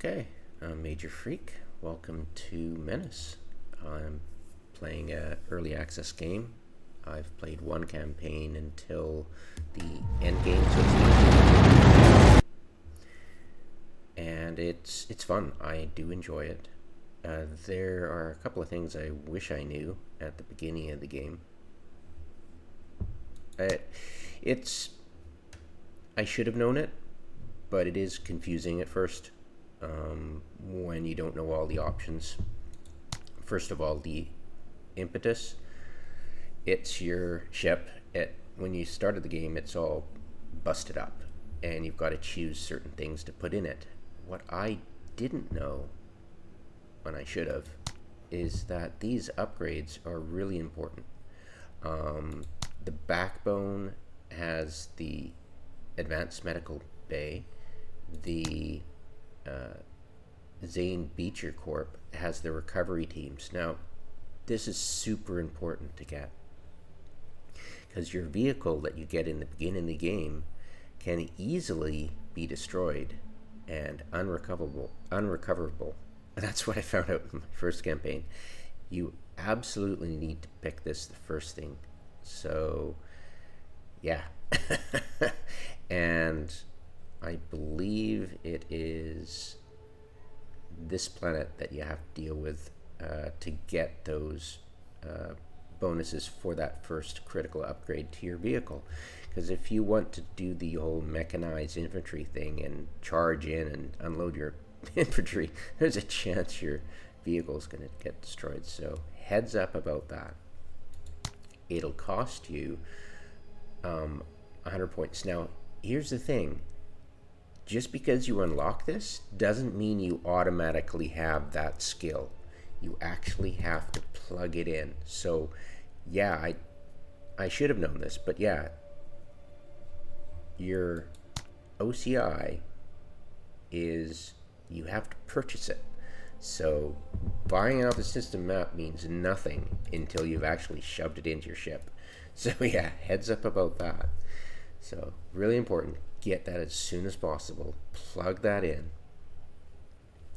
Okay, I'm Major Freak. Welcome to Menace. I'm playing an early access game. I've played one campaign until the end game, so to speak. And it's fun. I do enjoy it. There are a couple of things I wish I knew at the beginning of the game. It's I should have known it, but it is confusing at first. When you don't know all the options. First of all, the impetus. It's your ship. When you started the game, it's all busted up, and you've got to choose certain things to put in it. What I didn't know, when I should have, is that these upgrades are really important. The backbone has the advanced medical bay. The Zane Beecher Corp has the recovery teams. Now, this is super important to get, because your vehicle that you get in the beginning of the game can easily be destroyed and unrecoverable. That's what I found out in my first campaign. You absolutely need to pick this the first thing. So, yeah. And I believe it is this planet that you have to deal with to get those bonuses for that first critical upgrade to your vehicle. Because if you want to do the whole mechanized infantry thing and charge in and unload your infantry, there's a chance your vehicle is going to get destroyed. So heads up about that. It'll cost you 100 points. Now, here's the thing. Just because you unlock this doesn't mean you automatically have that skill. You actually have to plug it in. So, yeah, I should have known this, but yeah, your OCI is you have to purchase it. So, buying out the system map means nothing until you've actually shoved it into your ship. So, yeah, heads up about that. So, really important. Get that as soon as possible. Plug that in.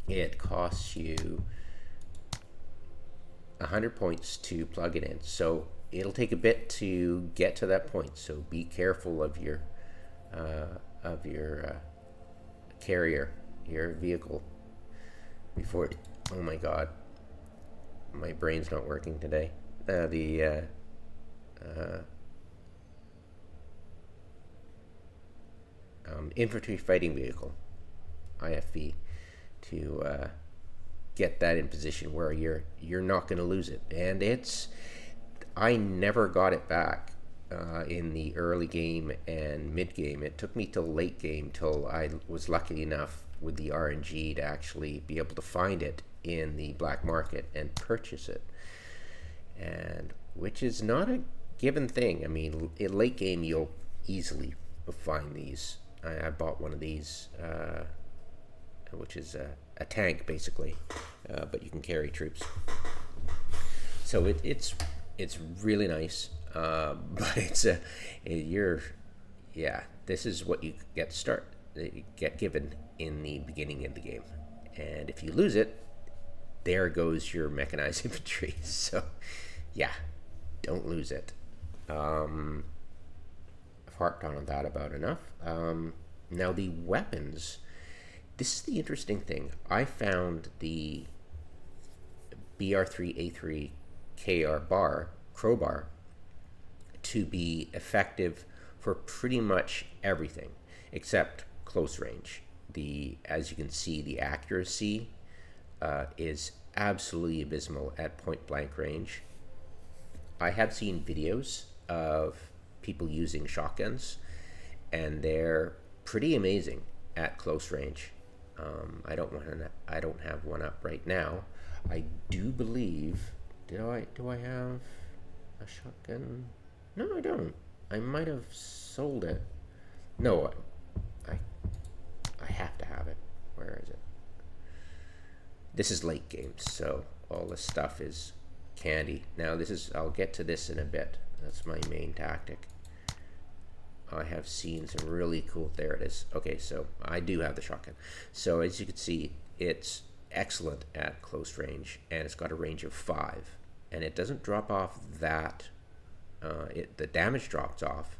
It costs you 100 points to plug it in. So it'll take a bit to get to that point. So be careful of your carrier, your vehicle, before. Oh my God, my brain's not working today. Infantry fighting vehicle, IFV, to get that in position where you're not going to lose it. And I never got it back in the early game and mid game. It took me till late game till I was lucky enough with the RNG to actually be able to find it in the black market and purchase it, and which is not a given thing. I mean, in late game you'll easily find these. I bought one of these, which is a tank basically, but you can carry troops. So it's really nice, but this is what you get given in the beginning of the game, and if you lose it, there goes your mechanized infantry. So yeah, don't lose it. Harped on that about enough. Now the weapons. This is the interesting thing. I found the BR3A3 crowbar to be effective for pretty much everything except close range. As you can see, the accuracy is absolutely abysmal at point blank range. I have seen videos of people using shotguns, and they're pretty amazing at close range. I don't have one up right now. I do believe. Do I have a shotgun? No, I don't. I might have sold it. No, I have to have it. Where is it? This is late games, so all this stuff is candy. Now I'll get to this in a bit. That's my main tactic. I have seen some really cool. There it is. Okay, so I do have the shotgun. So as you can see, It's excellent at close range, and it's got a range of 5, and it doesn't drop off that. The damage drops off,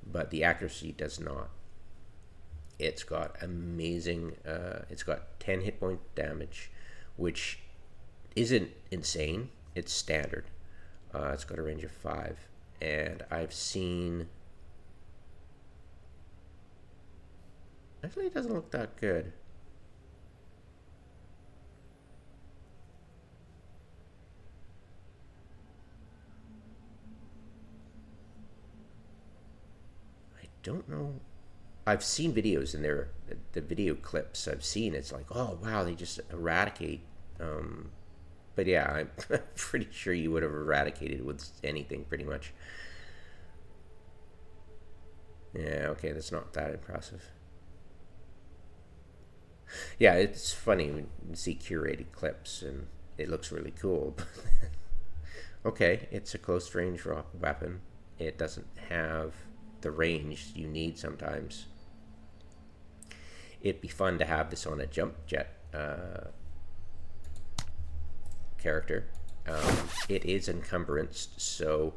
but the accuracy does not. It's got amazing. It's got 10 hit point damage, which isn't insane. It's standard. It's got a range of 5, and I've seen. Actually, it doesn't look that good. I don't know. I've seen videos, and the video clips I've seen. It's like, oh wow, they just eradicate. But yeah, I'm pretty sure you would have eradicated with anything, pretty much. Yeah, okay, that's not that impressive. Yeah, it's funny when you see curated clips, and it looks really cool. Okay, it's a close range weapon. It doesn't have the range you need sometimes. It'd be fun to have this on a jump jet character. It is encumbranced, so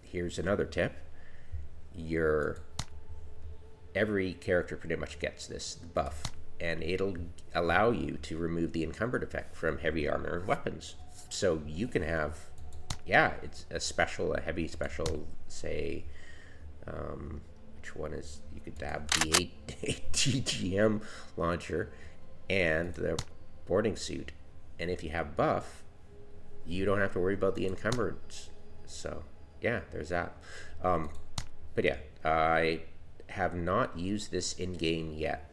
here's another tip. Every character pretty much gets this buff, and it'll allow you to remove the encumbered effect from heavy armor and weapons. So you can have, yeah, it's a heavy special, say, which one is, you could have the ATGM launcher and the boarding suit, and if you have buff, you don't have to worry about the encumbrance. So yeah, there's that. But yeah, I have not used this in game yet.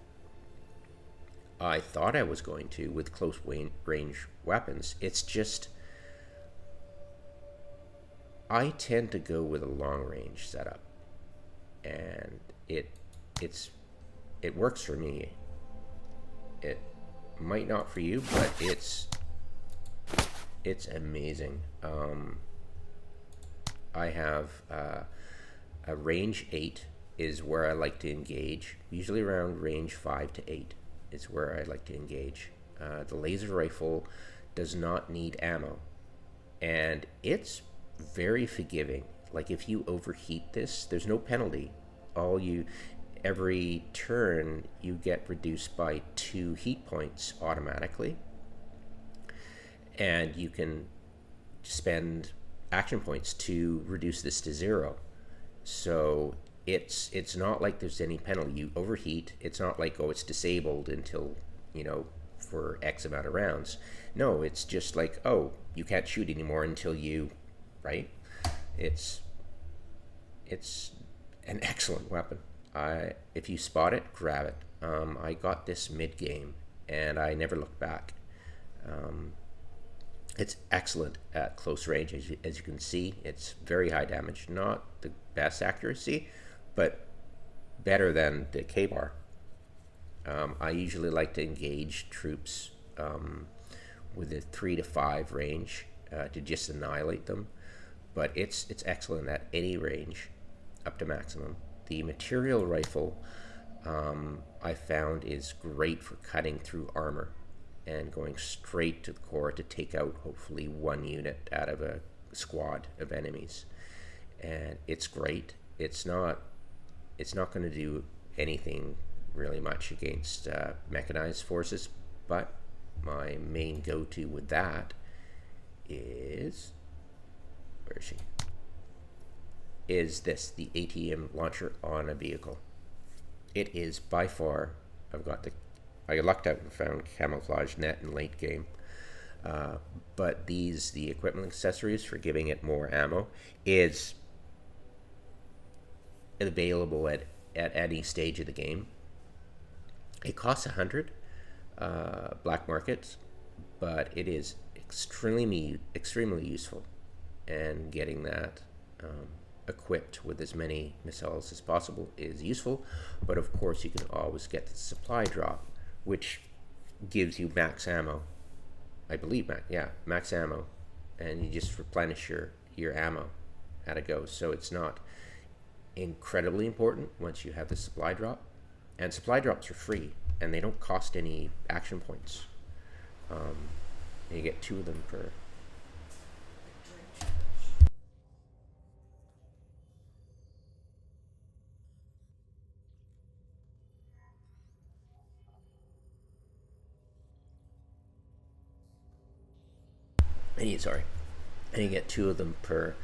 I thought I was going to with close range weapons. It's just I tend to go with a long range setup, and it works for me. It might not for you, but it's amazing. I have a range 8 is where I like to engage. Usually around range 5 to 8 is where I like to engage. The laser rifle does not need ammo, and it's very forgiving. Like if you overheat this, there's no penalty. Every turn you get reduced by 2 heat points automatically, and you can spend action points to reduce this to 0. So it's not like there's any penalty. You overheat, it's not like, oh, it's disabled until, for X amount of rounds. No, it's just like, oh, you can't shoot anymore until you, right? It's an excellent weapon. If you spot it, grab it. I got this mid-game, and I never looked back. It's excellent at close range, as you can see. It's very high damage, not the best accuracy, but better than the K-bar. I usually like to engage troops with a 3 to 5 range to just annihilate them, but it's excellent at any range up to maximum. The material rifle I found is great for cutting through armor and going straight to the core to take out hopefully one unit out of a squad of enemies. And it's great. It's not going to do anything really much against mechanized forces, but my main go-to with that is, where is she? Is this, the ATM launcher on a vehicle. It is by far, I lucked out and found camouflage net in late game, but the equipment accessories for giving it more ammo is available at any stage of the game. It costs 100 black markets, but it is extremely useful, and getting that equipped with as many missiles as possible is useful. But of course you can always get the supply drop, which gives you max ammo. I believe max ammo, and you just replenish your ammo at a go. So it's not incredibly important once you have the supply drop, and supply drops are free and they don't cost any action points. And you get 2 of them per. Sorry, and you get 2 of them per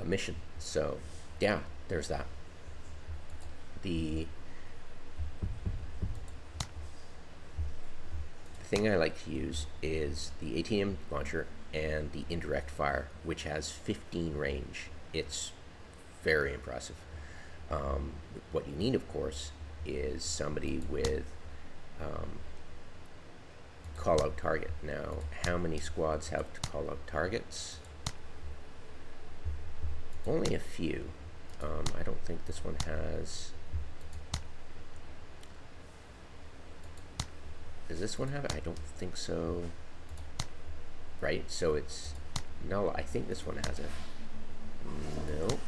mission. So yeah, there's that. The thing I like to use is the ATM launcher and the indirect fire, which has 15 range. It's very impressive. What you need, of course, is somebody with call out target. Now, how many squads have call out targets? Only a few. I don't think this one has. Does this one have it? I don't think so. Right? So it's no. I think this one has it. No.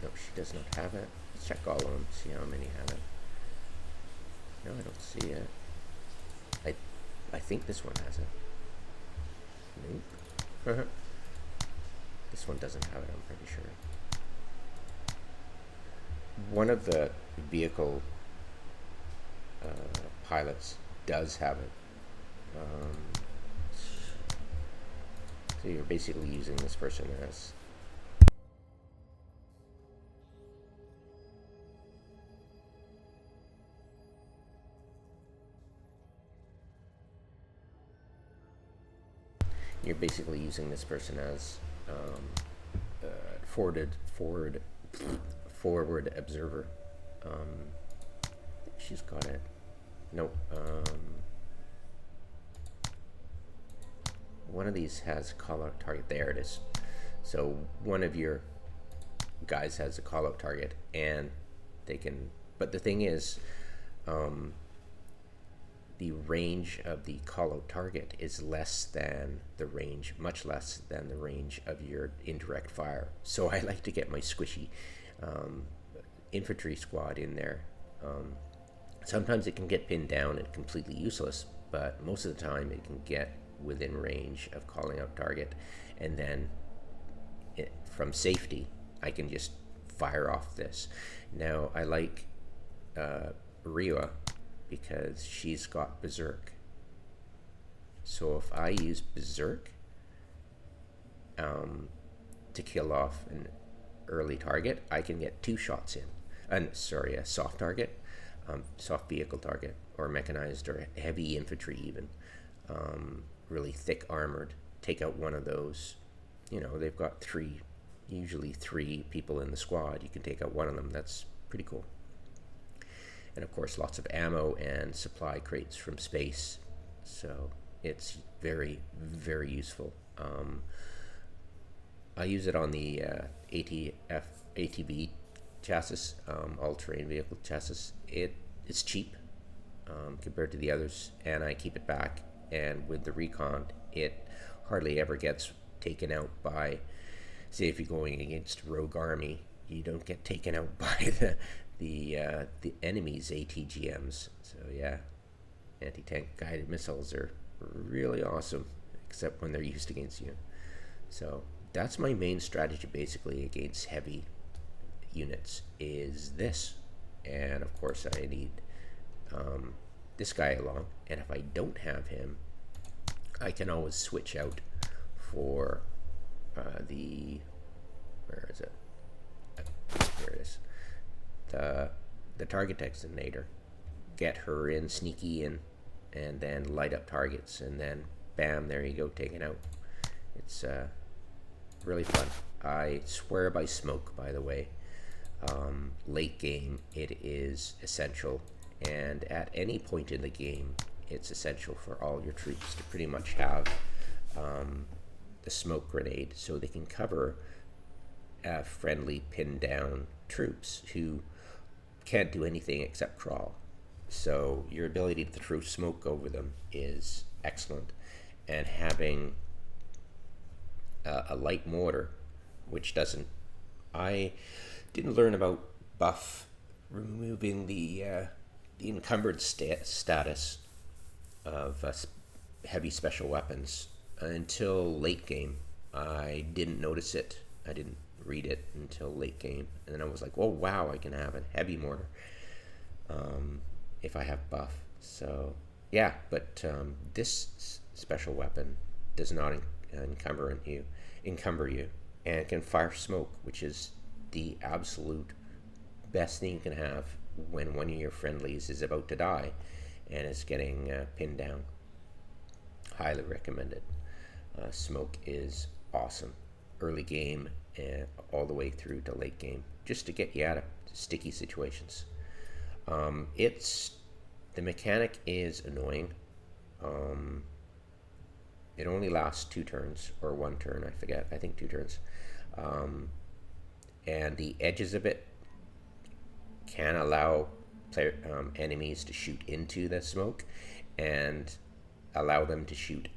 No, she does not have it. Let's check all of them. See how many have it. No, I don't see it. I think this one has it. Nope. This one doesn't have it, I'm pretty sure. One of the vehicle pilots does have it. So you're basically using this person as forward observer. She's got it. Nope. One of these has call out target. There it is. So one of your guys has a call out target, and they can. But the thing is, the range of the call out target is less than the range, much less than the range of your indirect fire. So I like to get my squishy infantry squad in there. Sometimes it can get pinned down and completely useless, but most of the time it can get within range of calling out target, and then from safety I can just fire off this. Now I like Riwa because she's got berserk, so if I use berserk to kill off an early target, I can get 2 shots in. A soft target, soft vehicle target, or mechanized or heavy infantry even, really thick armored. Take out one of those. You know, they've got usually three people in the squad. You can take out one of them. That's pretty cool. And of course, lots of ammo and supply crates from space. So it's very, very useful. I use it on the ATV chassis, all-terrain vehicle chassis. It's cheap compared to the others, and I keep it back. And with the recon, it hardly ever gets taken out by, say, if you're going against rogue army, you don't get taken out by the enemy's ATGMs. So yeah, anti-tank guided missiles are really awesome, except when they're used against you. So that's my main strategy basically against heavy units, is this. And of course I need this guy along, and if I don't have him, I can always switch out for where is it? Here it is. The target designator. Get her in, sneaky in, and then light up targets, and then bam, there you go, taken out. It's really fun. I swear by smoke, by the way. Late game, it is essential, and at any point in the game, it's essential for all your troops to pretty much have the smoke grenade, so they can cover friendly pinned down troops who can't do anything except crawl. So your ability to throw smoke over them is excellent, and having a light mortar, which doesn't, I didn't learn about buff removing the encumbered status of heavy special weapons until late game. I didn't notice it. I didn't read it until late game, and then I was like, "Oh wow, I can have a heavy mortar if I have buff." So yeah, but this special weapon does not encumber you, and it can fire smoke, which is the absolute best thing you can have when one of your friendlies is about to die and is getting pinned down. Highly recommended. Smoke is awesome. Early game and all the way through to late game, just to get you out of sticky situations. It's the mechanic is annoying. It only lasts 2 turns or 1 turn, I forget. I think 2 turns. And the edges of it can allow enemies to shoot into the smoke and allow them to shoot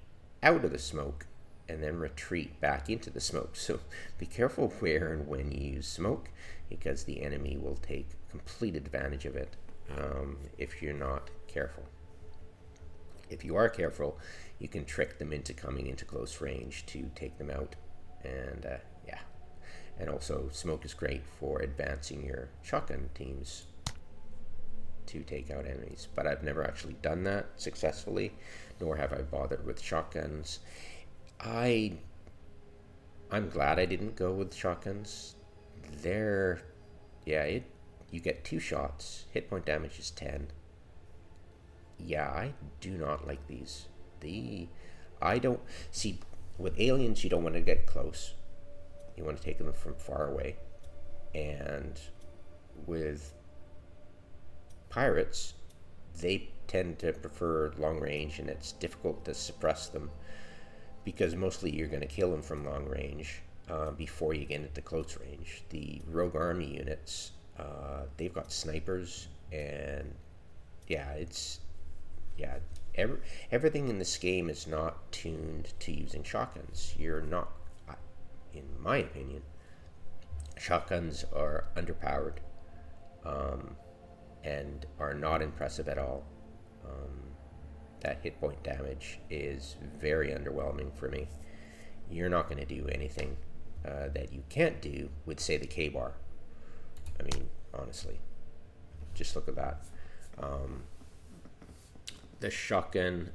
out of the smoke and then retreat back into the smoke. So be careful where and when you use smoke, because the enemy will take complete advantage of it if you're not careful. If you are careful, you can trick them into coming into close range to take them out. And yeah. And also, smoke is great for advancing your shotgun teams to take out enemies. But I've never actually done that successfully, nor have I bothered with shotguns. I'm glad I didn't go with shotguns. You get 2 shots. Hit point damage is 10. Yeah, I do not like these. I don't see, with aliens you don't want to get close. You want to take them from far away. And with pirates, they tend to prefer long range, and it's difficult to suppress them because mostly you're going to kill them from long range before you get into close range. The rogue army units, they've got snipers, and everything in this game is not tuned to using shotguns. You're not, in my opinion, shotguns are underpowered and are not impressive at all. That hit point damage is very underwhelming for me. You're not going to do anything that you can't do with, say, the K-bar. I mean, honestly, just look at that. The shotgun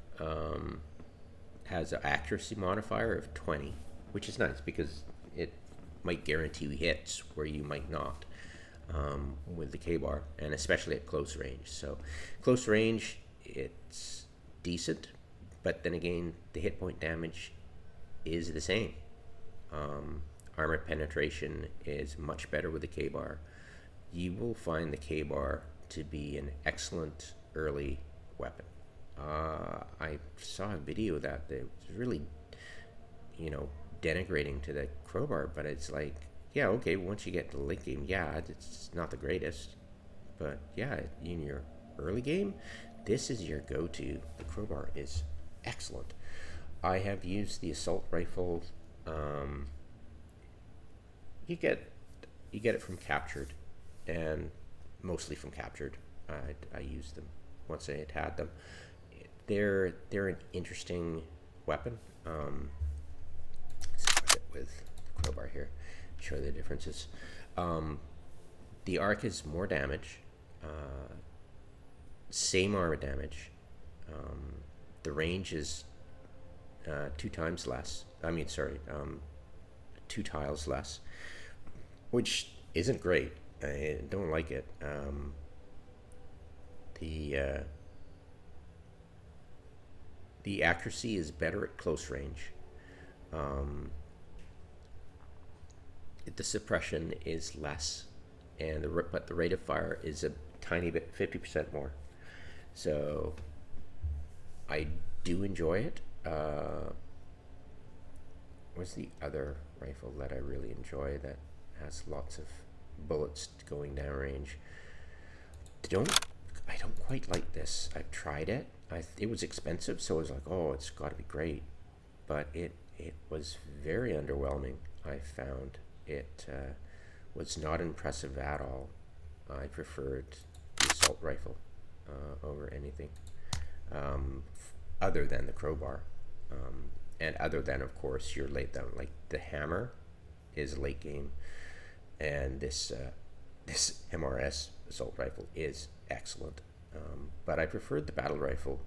has an accuracy modifier of 20, which is nice because it might guarantee you hits where you might not with the K-bar, and especially at close range. So close range, it's decent, but then again, the hit point damage is the same. Armor penetration is much better with the K-bar. You will find the K-bar to be an excellent early weapon. I saw a video that was really, denigrating to the crowbar, but it's like, yeah, okay, once you get to the late game, yeah, it's not the greatest, but yeah, in your early game, this is your go-to. The crowbar is excellent. I have used the assault rifle. You get it from Captured, and mostly from Captured. I used them once I had them. They're an interesting weapon. Let's put it with the crowbar here. Show the differences. The arc is more damage. Same armor damage. The range is 2 times less. 2 tiles less, which isn't great. I don't like it. The accuracy is better at close range. The suppression is less, but the rate of fire is a tiny bit, 50% more. So I do enjoy it. What's the other rifle that I really enjoy that has lots of bullets going down range? I don't quite like this. I've tried it. It was expensive, so I was like, oh, it's got to be great. But it was very underwhelming. I found it was not impressive at all. I preferred the assault rifle over anything, other than the crowbar, and other than, of course, your late down. Like the hammer is late game, and this MRS assault rifle is excellent. But I preferred the battle rifle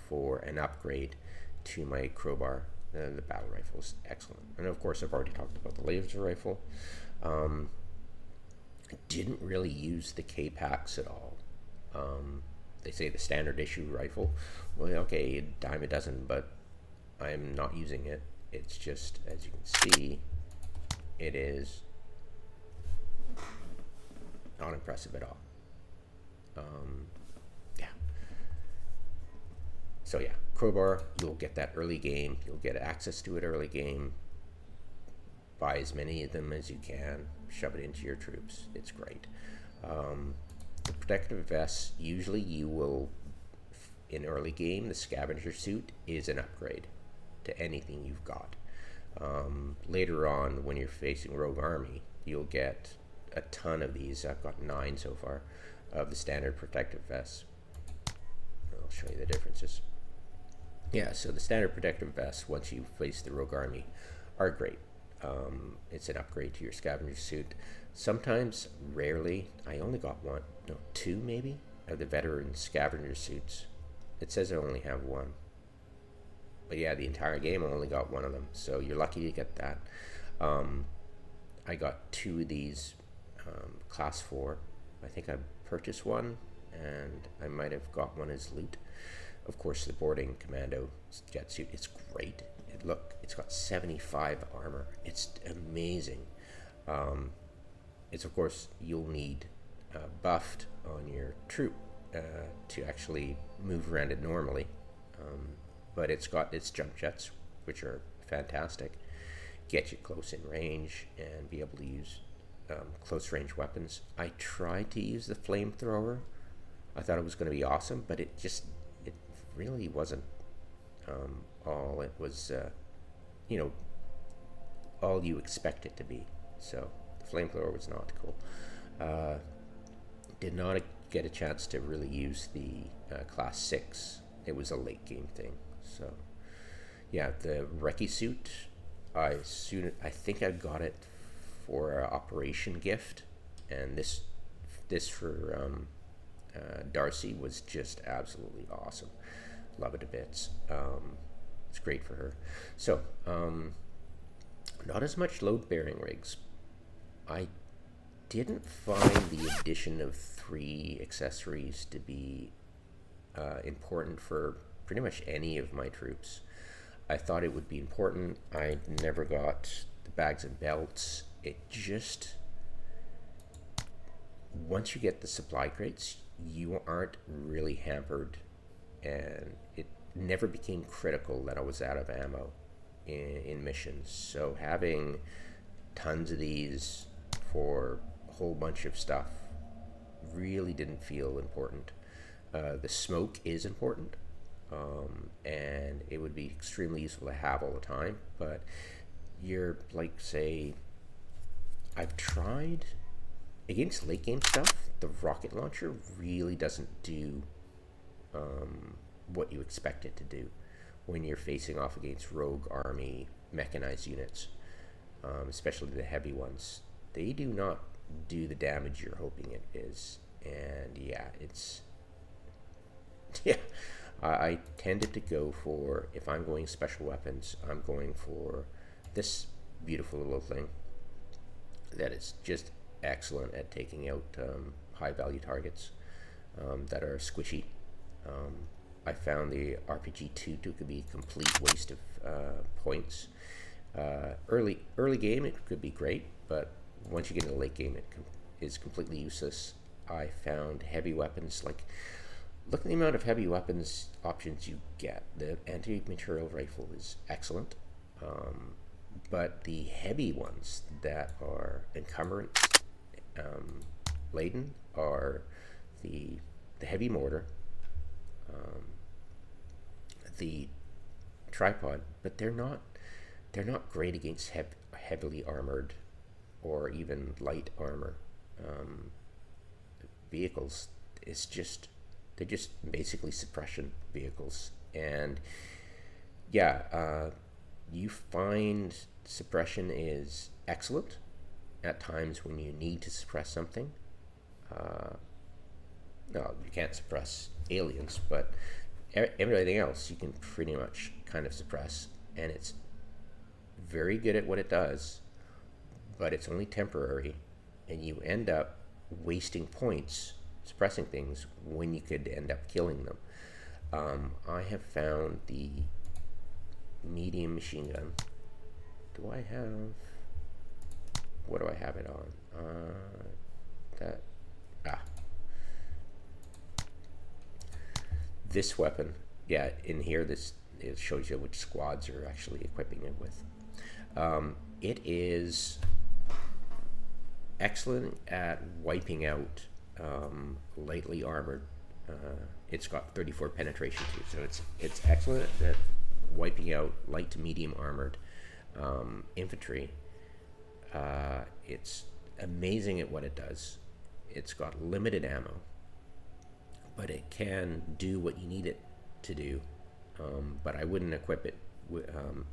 for an upgrade to my crowbar. The battle rifle is excellent, and of course, I've already talked about the laser rifle. I didn't really use the K-packs at all. They say the standard issue rifle. Well, okay, a dime a dozen, but I'm not using it. It's just, as you can see, it is not impressive at all. Yeah. So yeah, crowbar, you'll get that early game. You'll get access to it early game. Buy as many of them as you can. Shove it into your troops. It's great. The protective vests, usually you will, in early game, the scavenger suit is an upgrade to anything you've got. Later on, when you're facing rogue army, you'll get a ton of these. I've got 9 so far of the standard protective vests. I'll show you the differences. Yeah, so the standard protective vests, once you face the rogue army, are great. It's an upgrade to your scavenger suit. Sometimes, rarely, I only got 2 maybe, of the veteran scavenger suits. It says I only have 1. But yeah, the entire game I only got 1 of them, so you're lucky to get that. I got 2 of these class 4. I think I purchased one, and I might have got one as loot. Of course, the boarding commando jet suit is great. It's got 75 armor. It's amazing. It's, of course, you'll need buffed on your troop to actually move around it normally. But it's got its jump jets, which are fantastic. Get you close in range and be able to use close range weapons. I tried to use the flamethrower. I thought it was going to be awesome, but it really wasn't all it was, all you expect it to be. So the flamethrower was not cool. Did not get a chance to really use the class 6. It was a late game thing. So yeah, the recce suit, I think I got it for an operation gift, and this for Darcy was just absolutely awesome. Love it to bits. It's great for her. So not as much load bearing rigs. I didn't find the addition of 3 accessories to be important for pretty much any of my troops. I thought it would be important. I never got the bags and belts. It just, once you get the supply crates, you aren't really hampered, and it never became critical that I was out of ammo in missions. So having tons of these for a whole bunch of stuff really didn't feel important. The smoke is important, and it would be extremely useful to have all the time, but you're like, say, I've tried against late game stuff, the rocket launcher really doesn't do what you expect it to do when you're facing off against rogue army mechanized units, especially the heavy ones. They do not do the damage you're hoping it is, and yeah, it's I tended to go for, if I'm going special weapons, I'm going for this beautiful little thing that is just excellent at taking out high value targets that are squishy. I found the RPG-2 could be a complete waste of points. Early game it could be great, but once you get into the late game it is completely useless. I found heavy weapons, like, look at the amount of heavy weapons options you get. The anti-material rifle is excellent, but the heavy ones that are encumbrance laden are the heavy mortar, the tripod, but they're not great against heavily armored or even light armor. vehicles is just, they're just basically suppression vehicles. And yeah, you find suppression is excellent at times when you need to suppress something. No, you can't suppress aliens, but everything else you can pretty much kind of suppress, and it's very good at what it does, but it's only temporary, and you end up wasting points suppressing things when you could end up killing them. I have found the medium machine gun. Do I have, what do I have it on? This weapon, yeah, in here, this, it shows you which squads are actually equipping it with. It is excellent at wiping out lightly armored. It's got 34 penetration too, so it's excellent at wiping out light to medium armored infantry. It's amazing at what it does. It's got limited ammo, but it can do what you need it to do. But I wouldn't equip it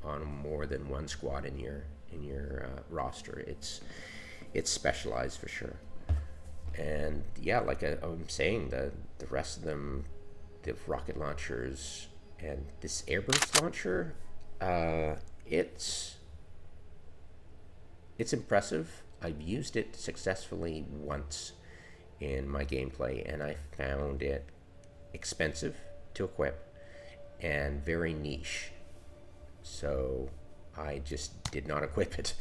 on more than one squad in your roster. It's specialized for sure. And yeah, like I'm saying, the rest of them, the rocket launchers and this airburst launcher, it's impressive. I've used it successfully once in my gameplay, and I found it expensive to equip and very niche, so I just did not equip it.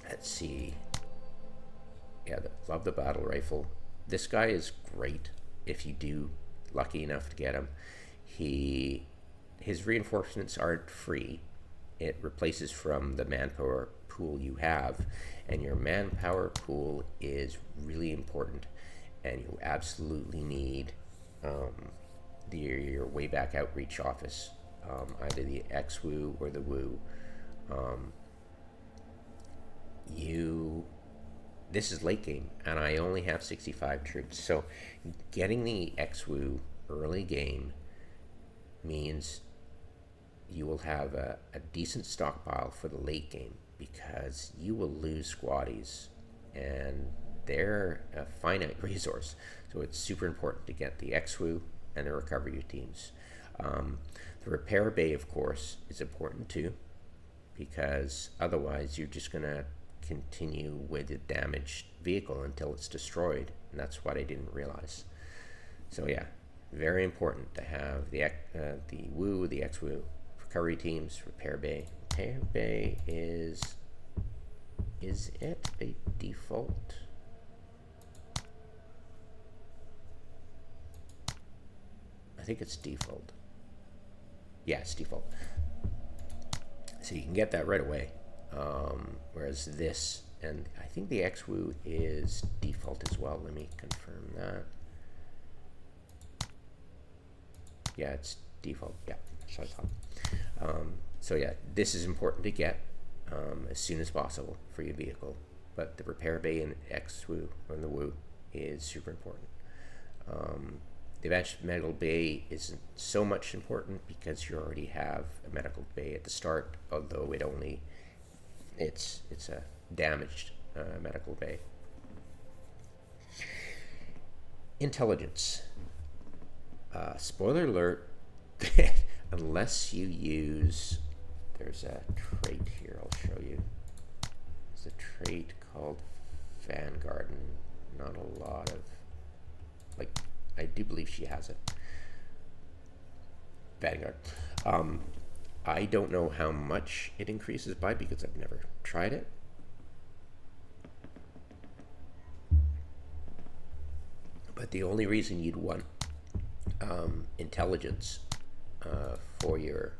Let's see. Yeah, love the battle rifle. This guy is great if you do lucky enough to get him. His reinforcements aren't free. It replaces from the manpower pool you have, and your manpower pool is really important, and you absolutely need your way back outreach office, either the XWU or the WU. This is late game, and I only have 65 troops, so getting the XWU early game means you will have a decent stockpile for the late game, because you will lose squadies, and they're a finite resource. So it's super important to get the XWU and the recovery teams. The repair bay, of course, is important too, because otherwise you're just going to continue with a damaged vehicle until it's destroyed, and that's what I didn't realize. So yeah, very important to have the WU, the XWU, recovery teams, repair bay. Repair bay is it a default? I think it's default. Yeah, it's default. So you can get that right away. Whereas this, and I think the XWU is default as well. Let me confirm that. Yeah, it's default. Yeah, so I thought. So yeah, this is important to get as soon as possible for your vehicle. But the repair bay and XWU and the WU is super important. The advanced medical bay isn't so much important because you already have a medical bay at the start, although it's a damaged medical bay. Intelligence. Spoiler alert, unless you use, there's a trait here I'll show you. There's a trait called Vanguard, and not a lot of, like, I do believe she has it. Vanguard. I don't know how much it increases by because I've never tried it. But the only reason you'd want intelligence for your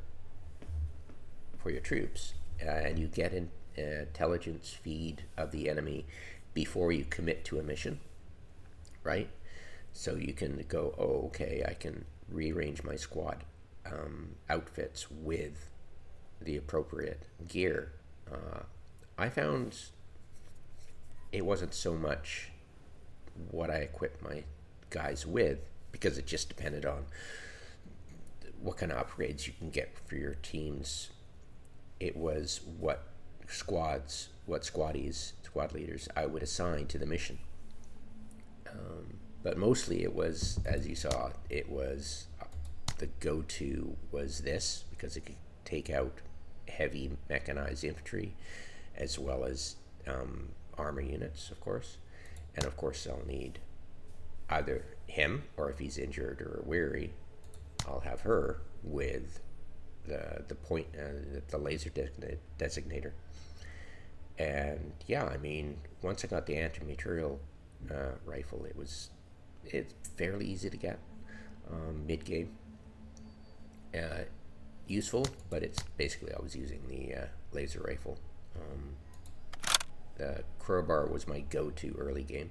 troops, and you get an intelligence feed of the enemy before you commit to a mission, right? So you can go, oh, okay, I can rearrange my squad outfits with the appropriate gear. I found it wasn't so much what I equipped my guys with, because it just depended on what kind of upgrades you can get for your teams. It was what squadies, squad leaders I would assign to the mission. But mostly it was, as you saw, it was the go-to was this, because it could take out heavy mechanized infantry as well as armor units, of course. And of course I'll need either him, or if he's injured or weary, I'll have her with the laser designator. And yeah, I mean, once I got the anti-material rifle, it's fairly easy to get mid-game. Useful, but it's basically I was using the laser rifle. The crowbar was my go-to early game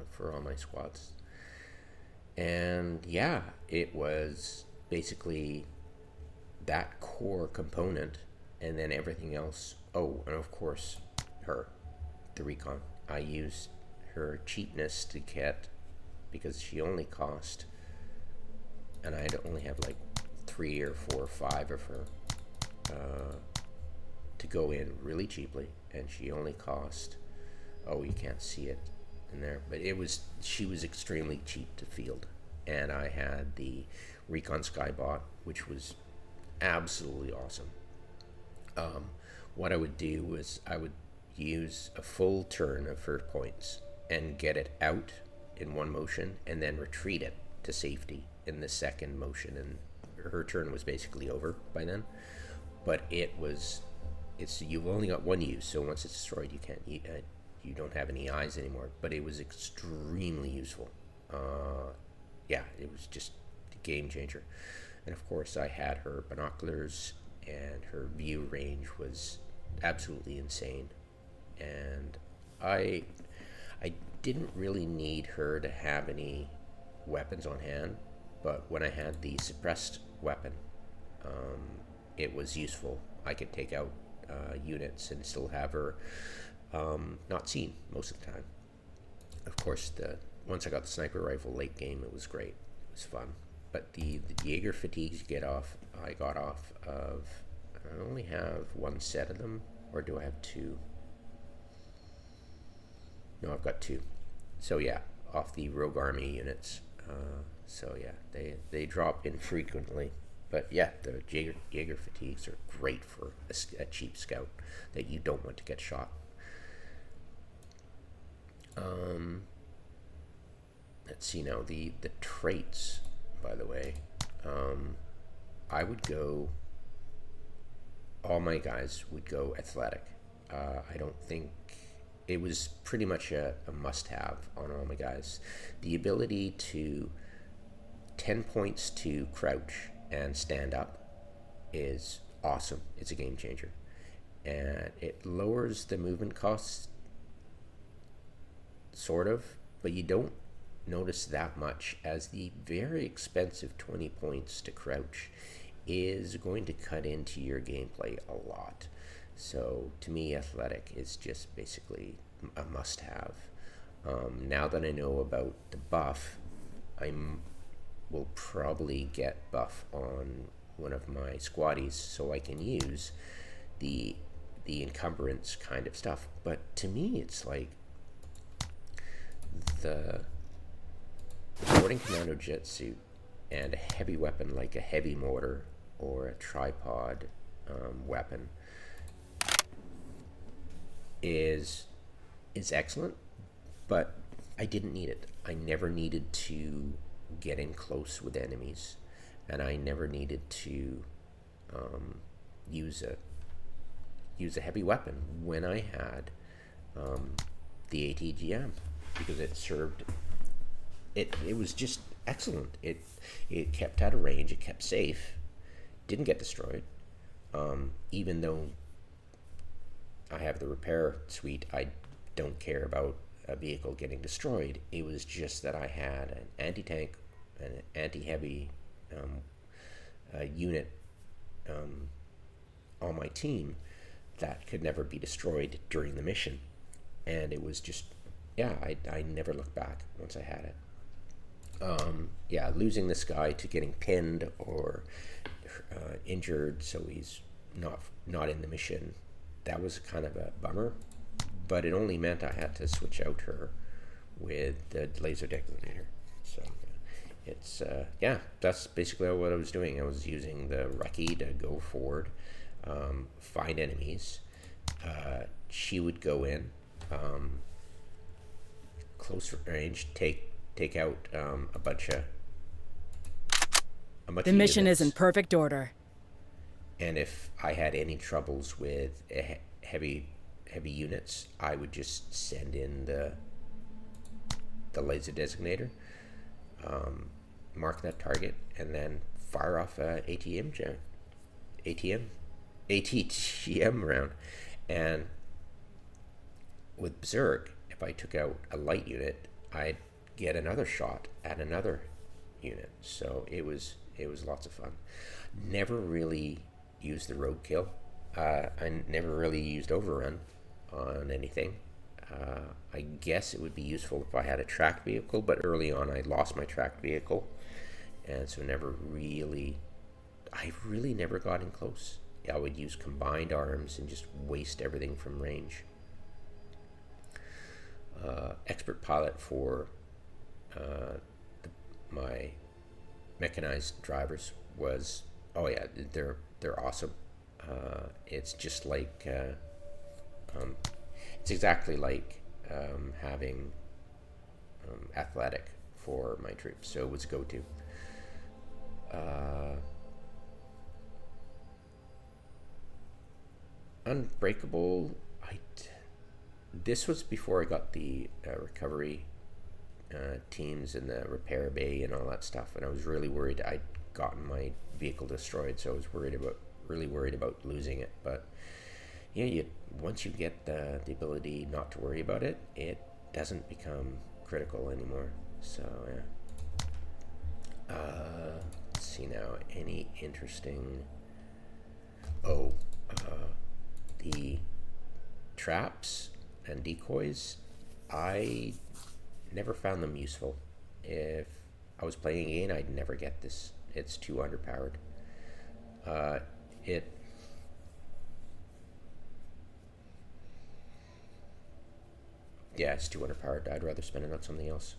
for all my squads. And yeah, it was basically that core component, and then everything else. Oh, and of course, the recon. I used her cheapness to get, because she only cost, and I'd only have like 3 or 4 or 5 of her to go in really cheaply, and she only cost, oh, you can't see it in there, but she was extremely cheap to field. And I had the recon skybot, which was absolutely awesome. What I would do was I would use a full turn of her points and get it out in one motion, and then retreat it to safety in the second motion, and her turn was basically over by then. But you've only got one use, so once it's destroyed, you don't have any eyes anymore. But it was extremely useful. Yeah, it was just a game changer. And of course, I had her binoculars, and her view range was absolutely insane. And I didn't really need her to have any weapons on hand, but when I had the suppressed weapon, it was useful. I could take out units and still have her not seen most of the time. Of course, once I got the sniper rifle late game, it was great. It was fun. But the Jaeger fatigues I got off of, I only have one set of them, or do I have 2? No, I've got 2. So yeah, off the Rogue Army units. So yeah, they drop infrequently. But yeah, the Jaeger fatigues are great for a cheap scout that you don't want to get shot. Let's see now, the traits, by the way. I would go, all my guys would go athletic. I don't think, it was pretty much a must-have on all my guys. The ability to 10 points to crouch and stand up is awesome. It's a game changer. And it lowers the movement costs, sort of, but you don't notice that much, as the very expensive 20 points to crouch is going to cut into your gameplay a lot. So to me, athletic is just basically a must-have. Now that I know about the buff, I will probably get buff on one of my squadies, so I can use the encumbrance kind of stuff. But to me, it's like the boarding commando jet suit and a heavy weapon like a heavy mortar or a tripod weapon is excellent, but I didn't need it. I never needed to get in close with enemies, and I never needed to use a heavy weapon when I had the ATGM, because it served. It was just excellent. It kept out of range. It kept safe. Didn't get destroyed. Even though I have the repair suite, I don't care about a vehicle getting destroyed. It was just that I had an anti-tank, an anti-heavy unit on my team that could never be destroyed during the mission. and it was just, yeah, I never looked back once I had it. Yeah, losing this guy to getting pinned or injured, so he's not in the mission. That was kind of a bummer, but it only meant I had to switch out her with the laser designator. So it's yeah, that's basically what I was doing. I was using the recce to go forward, find enemies. She would go in, close range, take out a bunch of The mission is in units. perfect order. And if I had any troubles with heavy units, I would just send in the laser designator, mark that target, and then fire off a ATGM round. And with Berserk, if I took out a light unit, I'd get another shot at another unit. So it was lots of fun. Never really used the roadkill. I never really used overrun on anything. I guess it would be useful if I had a tracked vehicle, but early on I lost my tracked vehicle, and so I really never got in close. I would use combined arms and just waste everything from range. Expert pilot for my mechanized drivers was, oh yeah, they're awesome. It's just like it's exactly like having athletic for my troops, so it was go-to. Unbreakable, this was before I got the recovery teams and the repair bay and all that stuff, and I was really worried I'd gotten my vehicle destroyed, so I was really worried about losing it. But yeah, once you get the ability not to worry about it, it doesn't become critical anymore. So yeah. Let's see now, any interesting. Oh, the traps and decoys, I never found them useful. If I was playing a game, I'd never get this. It's too underpowered. It Yeah, it's too underpowered. I'd rather spend it on something else.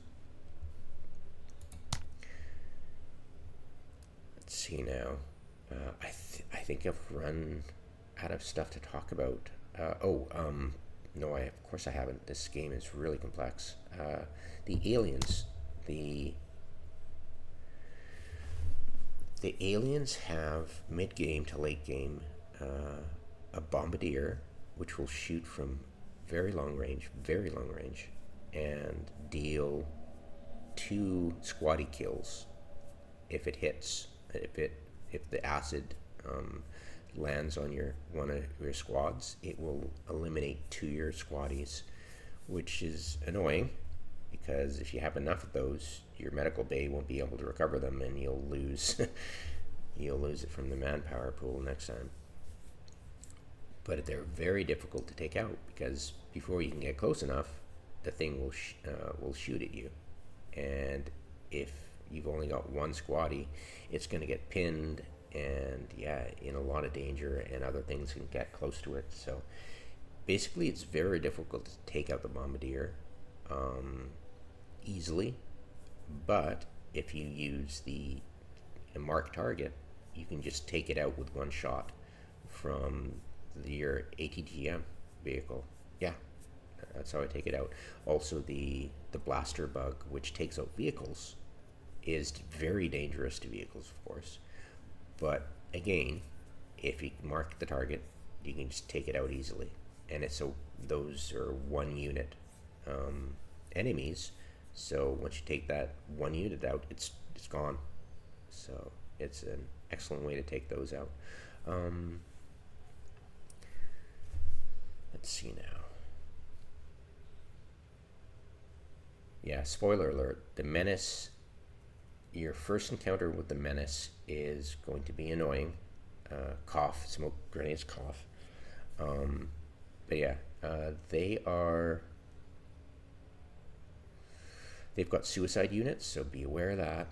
Let's see now. I think I've run out of stuff to talk about. No, of course I haven't. This game is really complex. The aliens, the aliens have mid-game to late game a bombardier, which will shoot from very long range, and deal 2 squaddy kills if it hits. If the acid lands on one of your squads, it will eliminate 2 of your squaddies, which is annoying because if you have enough of those, your medical bay won't be able to recover them, and you'll lose it from the manpower pool next time. But they're very difficult to take out because before you can get close enough, the thing will shoot at you, and if you've only got one squaddy, it's going to get pinned and in a lot of danger, and other things can get close to it. So basically it's very difficult to take out the bombardier easily, but if you use the mark target, you can just take it out with one shot from your ATGM vehicle. Yeah, that's how I take it out. Also, the blaster bug, which takes out vehicles, is very dangerous to vehicles, of course. But again, if you mark the target, you can just take it out easily. And those are 1 unit enemies. So once you take that 1 unit out, it's gone. So it's an excellent way to take those out. Let's see now. Yeah, spoiler alert. The Menace, your first encounter with the Menace is going to be annoying. Cough, smoke grenades, cough. But yeah, they are They've got suicide units, so be aware of that.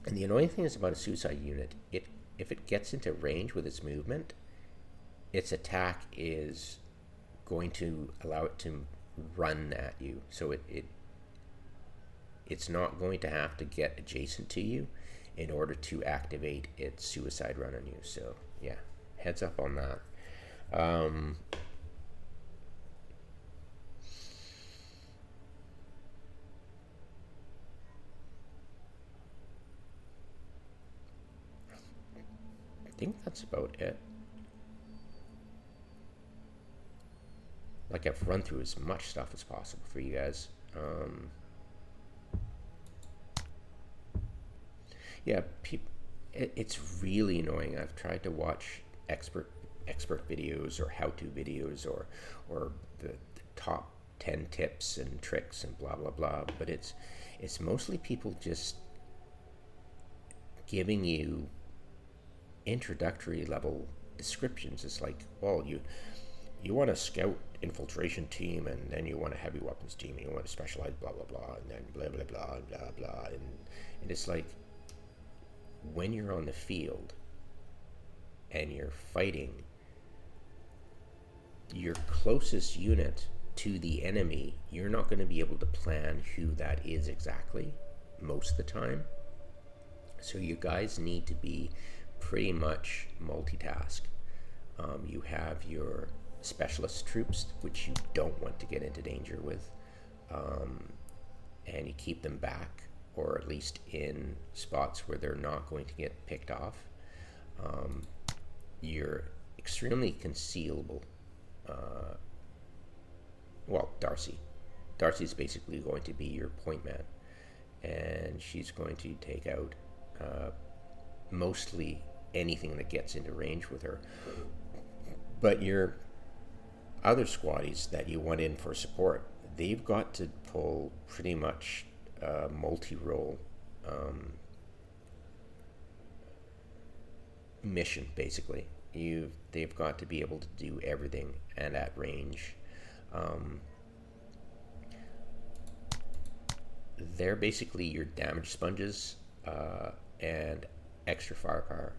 And the annoying thing is about a suicide unit, if it gets into range with its movement, its attack is going to allow it to run at you. So it's not going to have to get adjacent to you in order to activate its suicide run on you. So yeah, heads up on that. I think that's about it. Like, I've run through as much stuff as possible for you guys. Yeah, it's really annoying. I've tried to watch expert videos or how-to videos or the top 10 tips and tricks and blah blah blah, but it's mostly people just giving you introductory level descriptions. It's like, well, you want a scout infiltration team, and then you want a heavy weapons team, and you want a specialized blah blah blah, and then blah blah blah blah blah, and it's like, when you're on the field and you're fighting, your closest unit to the enemy, you're not going to be able to plan who that is exactly most of the time. So you guys need to be pretty much multitask. You have your specialist troops, which you don't want to get into danger with, and you keep them back, or at least in spots where they're not going to get picked off. You're extremely concealable. Well, Darcy's basically going to be your point man, and she's going to take out mostly anything that gets into range with her. But your other squadies that you want in for support, they've got to pull pretty much multi-role mission, basically. They've got to be able to do everything and at range. They're basically your damage sponges and extra firepower.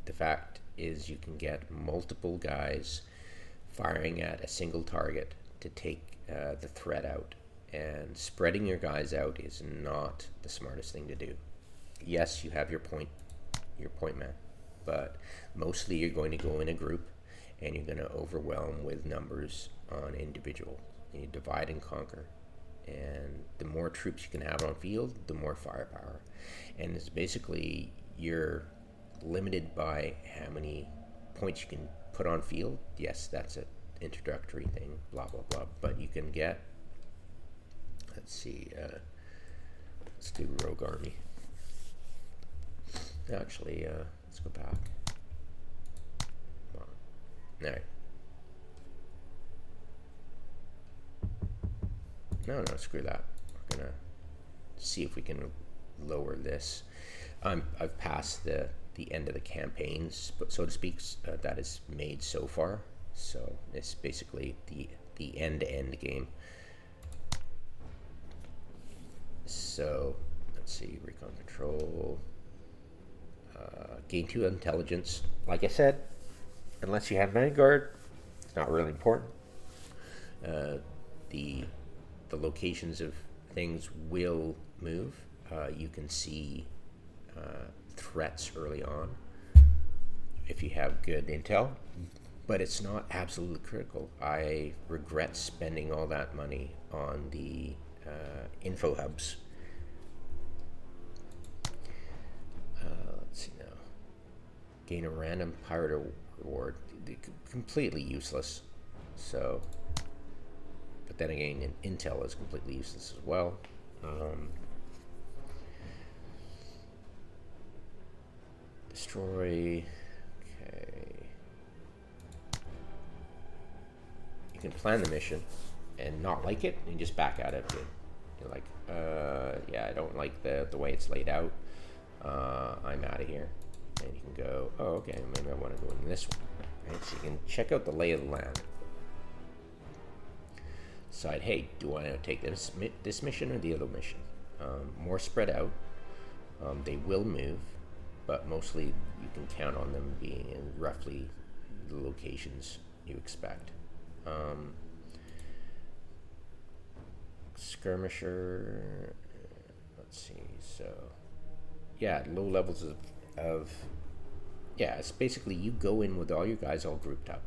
The fact is, you can get multiple guys firing at a single target to take the threat out, and spreading your guys out is not the smartest thing to do. Yes, you have your point man, but mostly you're going to go in a group and you're going to overwhelm with numbers on individual. You divide and conquer, and the more troops you can have on field, the more firepower. And it's basically, you're limited by how many points you can put on field. Yes, that's an introductory thing, blah blah blah, but you can get, let's see, let's do Rogue Army. Actually, let's go back. Come on. All right. No, screw that. We're gonna see if we can lower this. I've passed the end of the campaigns, so to speak, that is made so far. So it's basically the end-to-end game. So let's see, recon control. Gain 2 intelligence. Like I said, unless you have Vanguard, it's not really important. The locations of things will move. You can see threats early on if you have good intel, but it's not absolutely critical. I regret spending all that money on the info hubs. Let's see now. Gain a random pirate reward. Completely useless. So, but then again, intel is completely useless as well. Destroy. Okay. You can plan the mission and not like it and just back out of it. You're like, yeah, I don't like the way it's laid out. I'm out of here. And you can go, oh, okay, maybe I want to go in this one. Right, so you can check out the lay of the land. Decide, hey, do I want to take this mission or the other mission? More spread out. They will move, but mostly you can count on them being in roughly the locations you expect. Skirmisher, let's see, so yeah, low levels of yeah, it's basically you go in with all your guys all grouped up.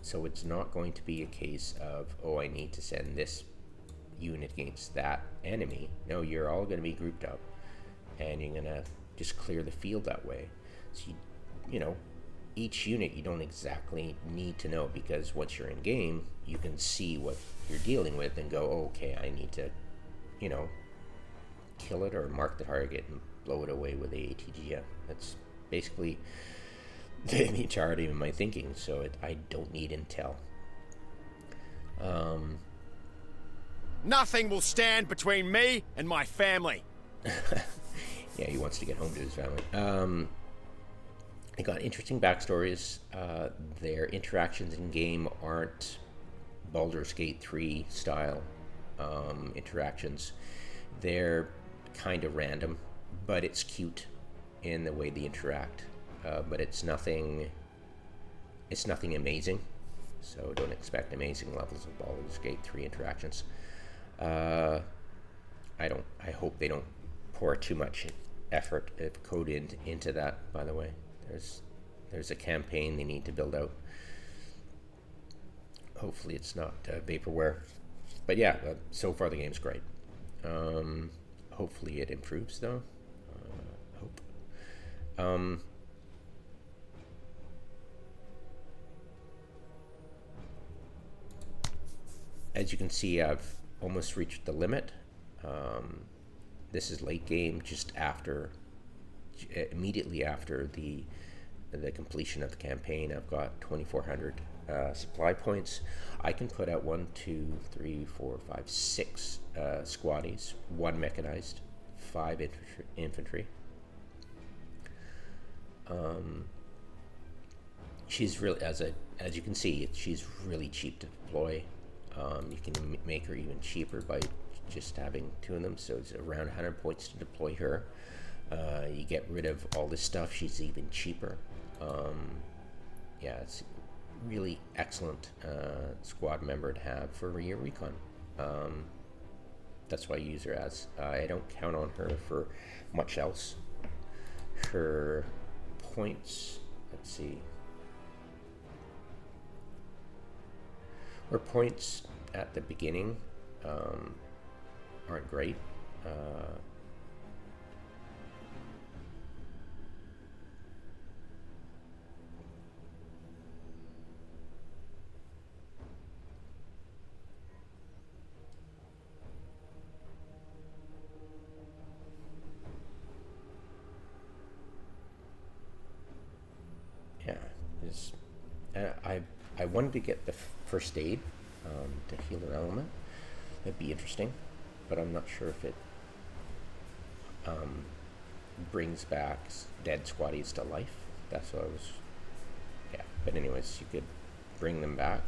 So it's not going to be a case of, oh, I need to send this unit against that enemy. No, you're all going to be grouped up, and you're going to just clear the field that way. So you know, each unit you don't exactly need to know, because once you're in game, you can see what you're dealing with and go, oh, okay, I need to, you know, kill it or mark the target and blow it away with AATGM. That's basically the entirety of my thinking, so I don't need intel. Nothing will stand between me and my family. Yeah, he wants to get home to his family. They got interesting backstories. Their interactions in game aren't Baldur's Gate 3 style interactions. They're kind of random, but it's cute in the way they interact. But it's nothing amazing, so don't expect amazing levels of Baldur's Gate 3 interactions. I hope they don't pour too much effort of code into that. By the way, there's a campaign they need to build out. Hopefully it's not vaporware, but yeah, so far the game's great. Hopefully it improves though. Hope. As you can see, I've almost reached the limit. This is late game, just immediately after the completion of the campaign. I've got 2,400 supply points. I can put out 1, 2, 3, 4, 5, 6 squadies, 1 mechanized, 5 infantry. She's really, as you can see, she's really cheap to deploy. You can make her even cheaper by just having 2 of them, so it's around 100 points to deploy her. You get rid of all this stuff, she's even cheaper. Yeah, it's really excellent squad member to have for your recon. That's why I use her as. I don't count on her for much else. Her points, let's see. Her points at the beginning aren't great. I wanted to get the first aid to heal an element. That'd be interesting, but I'm not sure if it brings back dead squadies to life. That's what I was. Yeah, but anyways, you could bring them back.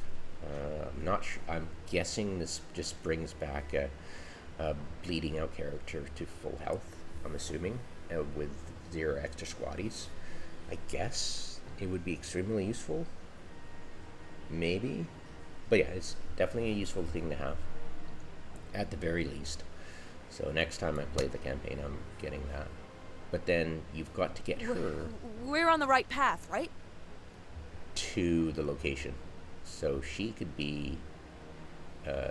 I'm not sure. I'm guessing this just brings back a bleeding out character to full health. I'm assuming with 0 extra squadies. I guess it would be extremely useful. Maybe, but yeah, it's definitely a useful thing to have at the very least. So next time I play the campaign, I'm getting that. But then you've got to get her. We're on the right path, right? To the location, so she could be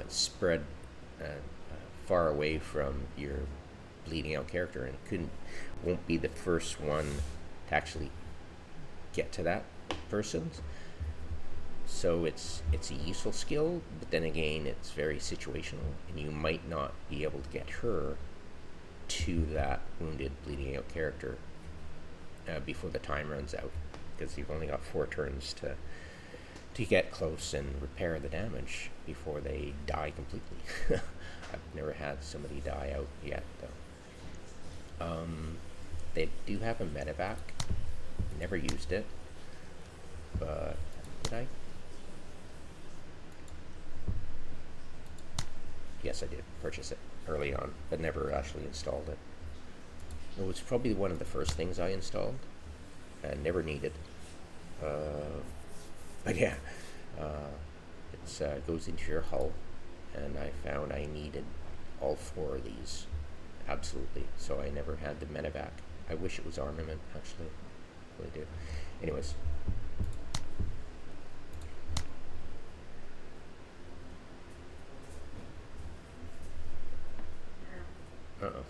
spread far away from your bleeding out character, and won't be the first one to actually get to that person. So it's a useful skill, but then again, it's very situational, and you might not be able to get her to that wounded, bleeding out character before the time runs out, because you've only got 4 turns to get close and repair the damage before they die completely. I've never had somebody die out yet, though. They do have a medevac. Never used it. I? Yes, I did purchase it early on, but never actually installed it. It was probably one of the first things I installed and never needed. But yeah, it goes into your hull, and I found I needed all 4 of these, absolutely. So I never had the medevac. I wish it was armament, actually. I really do. Anyways. Uh-oh.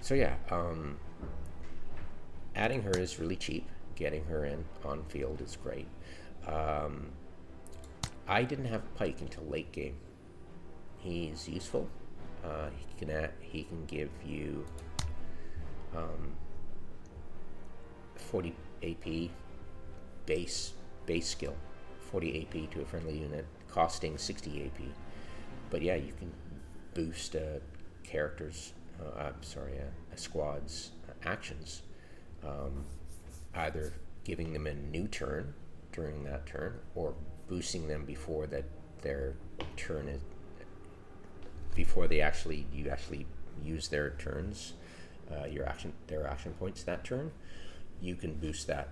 So yeah, adding her is really cheap. Getting her in on field is great. I didn't have Pike until late game. He's useful. He can give you 40 AP base skill, 40 AP to a friendly unit, costing 60 AP. But yeah, you can boost characters. A squad's actions, either giving them a new turn during that turn, or boosting them before their turn is, before you actually use their turns, their action points that turn. You can boost that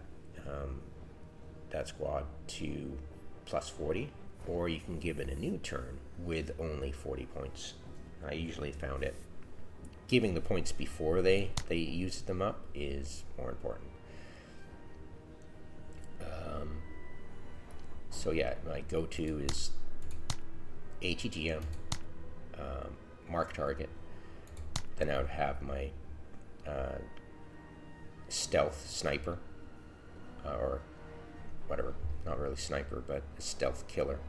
squad to plus 40, or you can give it a new turn with only 40 points. I usually found it giving the points before they use them up is more important. So yeah, my go-to is ATGM, mark target. Then I would have my stealth sniper, or whatever, not really sniper, but a stealth killer.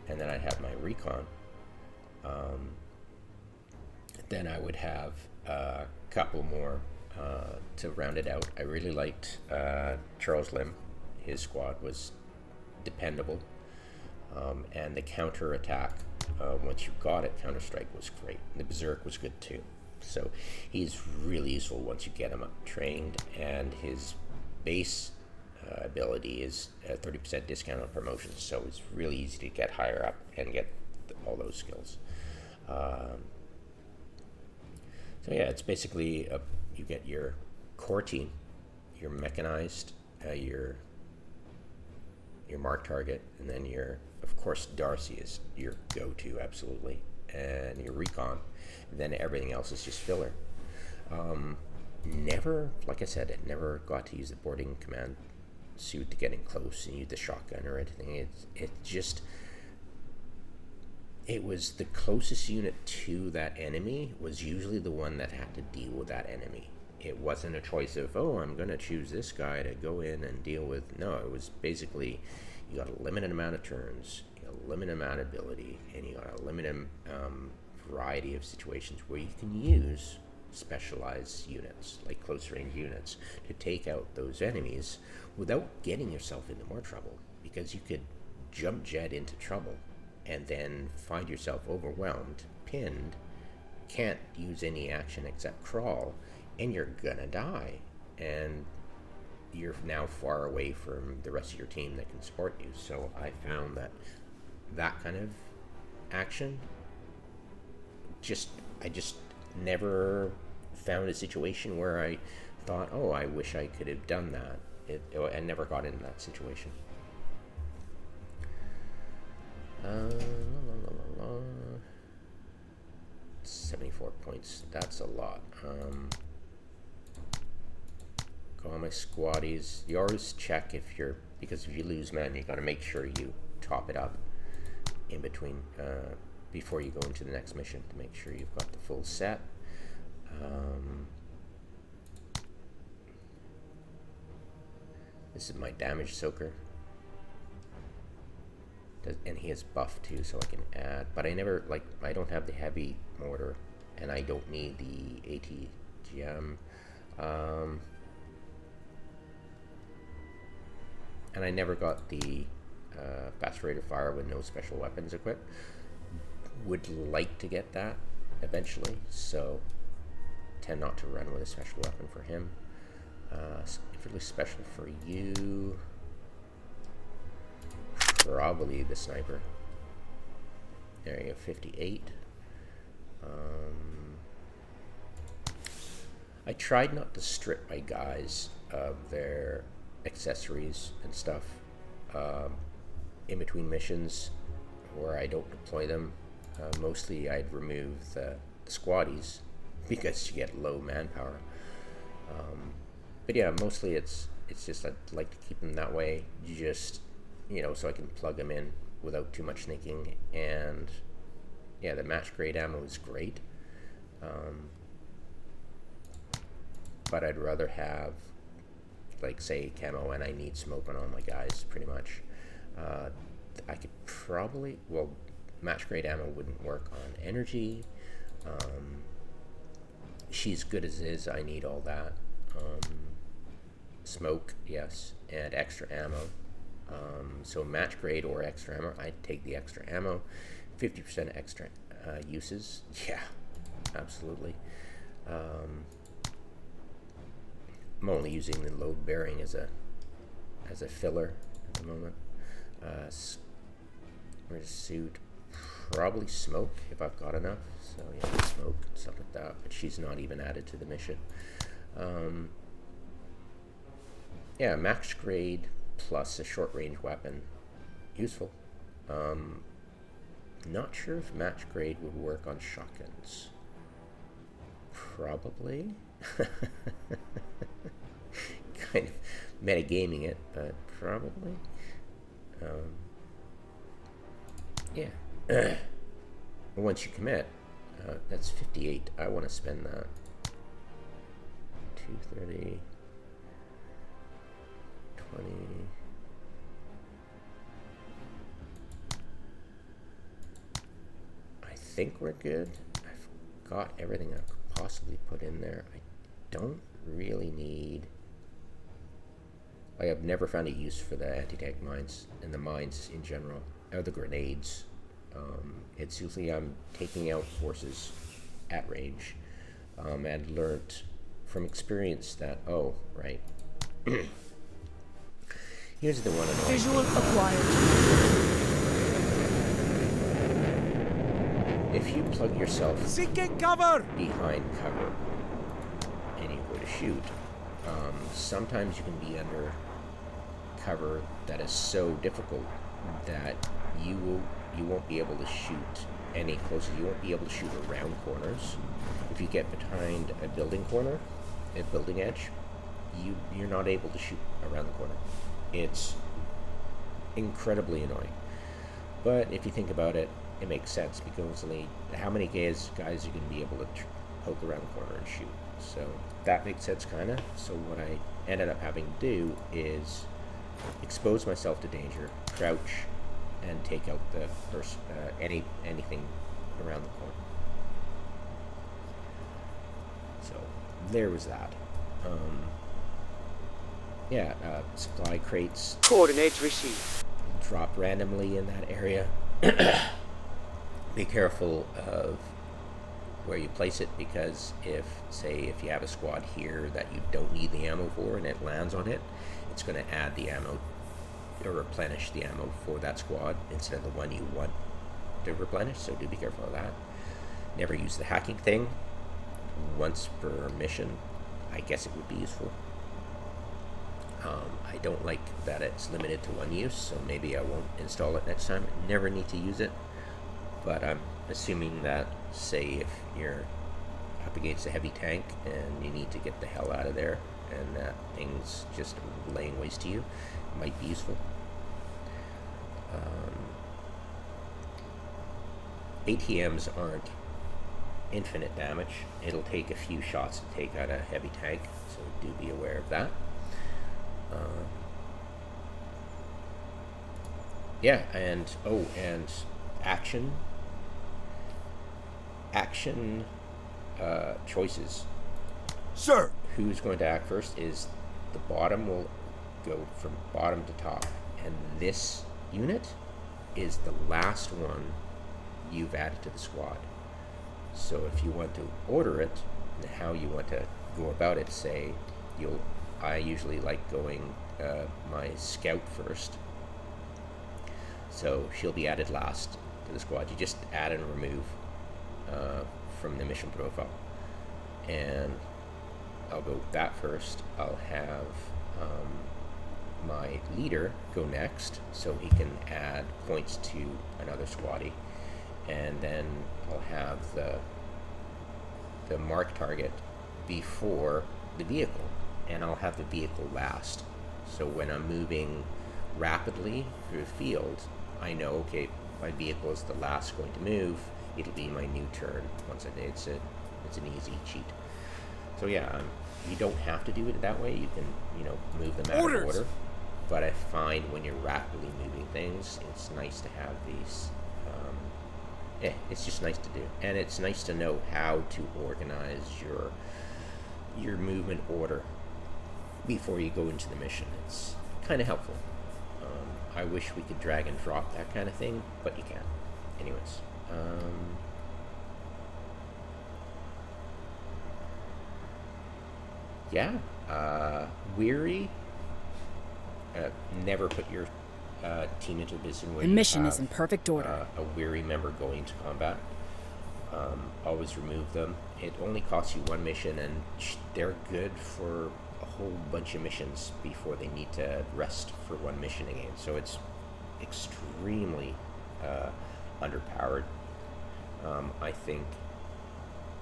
And then I'd have my recon. Then I would have a couple more to round it out. I really liked Charles Lim. His squad was dependable, and the counter attack, once you got it, counter strike was great. The berserk was good too. So he's really useful once you get him up trained, and his base ability is a 30% discount on promotions. So it's really easy to get higher up and get all those skills. So yeah, it's basically you get your core team, your mechanized, your mark target, and then of course Darcy is your go-to, absolutely, and your recon. And then everything else is just filler. Never, like I said, it never got to use the boarding command suit to get in close and use the shotgun or anything. It was the closest unit to that enemy was usually the one that had to deal with that enemy. It wasn't a choice of, oh, I'm going to choose this guy to go in and deal with. No, it was basically, you got a limited amount of turns, you got a limited amount of ability, and you got a limited variety of situations where you can use specialized units, like close range units, to take out those enemies without getting yourself into more trouble, because you could jump jet into trouble and then find yourself overwhelmed, pinned, can't use any action except crawl, and you're gonna die, and you're now far away from the rest of your team that can support you. So I found that kind of action, I just never found a situation where I thought, oh, I wish I could have done that. I never got in that situation. 74 points, that's a lot. Go on my squadies. You always check because if you lose men, you got to make sure you top it up in between, before you go into the next mission, to make sure you've got the full set. This is my damage soaker. And he is buff too, so I can add, but I don't have the heavy mortar, and I don't need the ATGM, and I never got the fast rate of fire with no special weapons equipped. Would like to get that eventually, so tend not to run with a special weapon for him. Really special for you. Probably the sniper. There you go, 58. I tried not to strip my guys of their accessories and stuff in between missions where I don't deploy them. Mostly I'd remove the squadies because you get low manpower. But yeah, mostly it's just I'd like to keep them that way, just, so I can plug them in without too much sneaking. And yeah, the match grade ammo is great, but I'd rather have, like, say, camo, and I need smoke on all my guys, pretty much. I could probably, well, match grade ammo wouldn't work on energy. She's good as is. I need all that. Smoke, yes, and extra ammo. So match grade or extra ammo, I'd take the extra ammo. 50% extra uses, yeah, absolutely. I'm only using the load bearing as a filler at the moment. Where's suit? Probably smoke if I've got enough. So yeah, smoke, stuff like that. But she's not even added to the mission. Yeah, max grade plus a short range weapon, useful. Not sure if match grade would work on shotguns. Probably. Kind of metagaming it, but probably. Yeah. Once you commit, that's 58. I want to spend that. 230. 20. I think we're good. I've got everything I could possibly put in there. I don't really need... I've never found a use for the anti-tank mines and the mines in general, or the grenades. It's usually I'm taking out forces at range, and learned from experience that, oh, right. Here's the one annoying Visual acquired. If you plug yourself Seeking cover! behind cover and you go to shoot, sometimes you can be under cover that is so difficult that you won't be able to shoot any closer. You won't be able to shoot around corners. If you get behind a building corner, a building edge, you're not able to shoot around the corner. It's incredibly annoying. But if you think about it, it makes sense, because only how many guys you can be able to poke around the corner and shoot. So that makes sense, kind of. So what I ended up having to do is expose myself to danger, crouch, and take out the anything around the corner. So there was that. Yeah, supply crates Coordinates received. drop randomly in that area. Be careful of where you place it, because if you have a squad here that you don't need the ammo for and it lands on it, it's going to add the ammo or replenish the ammo for that squad instead of the one you want to replenish, so do be careful of that. Never use the hacking thing. Once per mission, I guess it would be useful. I don't like that it's limited to one use, so maybe I won't install it next time. I never need to use it, but I'm assuming that, say, if you're up against a heavy tank and you need to get the hell out of there and that thing's just laying waste to you, it might be useful. ATMs aren't infinite damage. It'll take a few shots to take out a heavy tank, so do be aware of that. Yeah, and action choices. Sir! Who's going to act first is the bottom will go from bottom to top, and this unit is the last one you've added to the squad. So if you want to order it, and how you want to go about it, say you'll I usually like going my scout first. So she'll be added last to the squad. You just add and remove from the mission profile. And I'll go that first. I'll have my leader go next, so he can add points to another squaddy. And then I'll have the mark target before the vehicle, and I'll have the vehicle last. So when I'm moving rapidly through the field, I know, okay, my vehicle is the last going to move. It'll be my new turn once I did. It's an easy cheat. So yeah, you don't have to do it that way. You can, move them out of order. But I find when you're rapidly moving things, it's nice to have these. It's just nice to do, and it's nice to know how to organize your movement order before you go into the mission. It's kind of helpful. I wish we could drag and drop that kind of thing, but you can't. Anyways. Weary. Never put your team into a position where The mission is have, in perfect order. a weary member going to combat. Always remove them. It only costs you one mission, and they're good for a whole bunch of missions before they need to rest for one mission again. So it's extremely underpowered. I think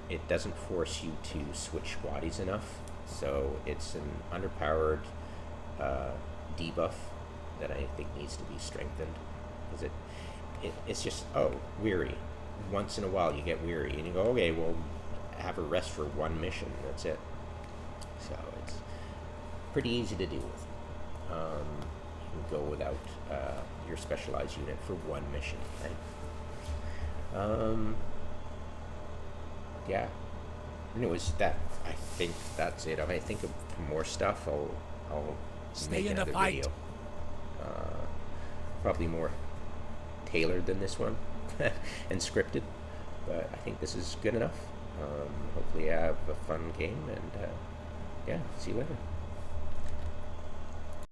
it doesn't force you to switch squaddies enough, so it's an underpowered debuff that I think needs to be strengthened, because it's just, weary. Once in a while you get weary and you go, okay, well, have a rest for one mission, that's it. So it's pretty easy to deal with. You can go without your specialized unit for one mission, right? Yeah. Anyways, I think that's it. If I think of more stuff, I'll Stay make in the another fight. video. Probably more tailored than this one and scripted, but I think this is good enough. Hopefully you have a fun game, and see you later.